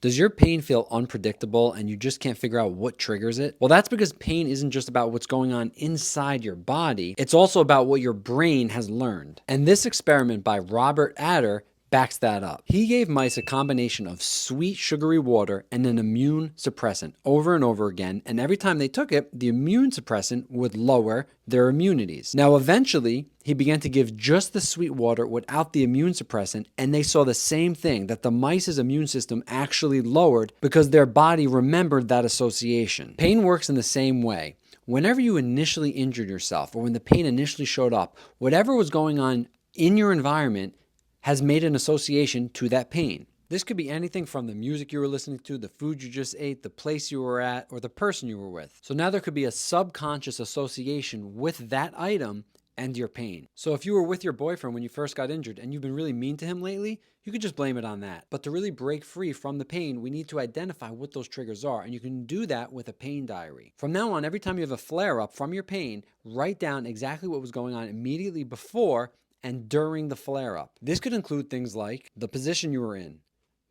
Does your pain feel unpredictable and you just can't figure out what triggers it? Well, that's because pain isn't just about what's going on inside your body, it's also about what your brain has learned. And this experiment by Robert Adler backs that up. He gave mice a combination of sweet, sugary water and an immune suppressant over and over again, and every time they took it, the immune suppressant would lower their immunities. Now, eventually, he began to give just the sweet water without the immune suppressant, and they saw the same thing, that the mice's immune system actually lowered because their body remembered that association. Pain works in the same way. Whenever you initially injured yourself or when the pain initially showed up, whatever was going on in your environment has made an association to that pain. This could be anything from the music you were listening to, the food you just ate, the place you were at, or the person you were with. So now there could be a subconscious association with that item and your pain. So if you were with your boyfriend when you first got injured and you've been really mean to him lately, you could just blame it on that. But to really break free from the pain, we need to identify what those triggers are, and you can do that with a pain diary. From now on, every time you have a flare up from your pain, write down exactly what was going on immediately before and during the flare up. This could include things like the position you were in,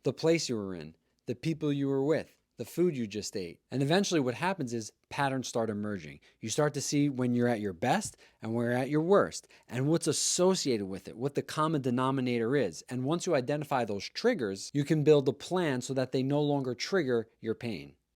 the place you were in, the people you were with, the food you just ate. And eventually what happens is patterns start emerging. You start to see when you're at your best and when you're at your worst and what's associated with it, what the common denominator is. And once you identify those triggers, you can build a plan so that they no longer trigger your pain.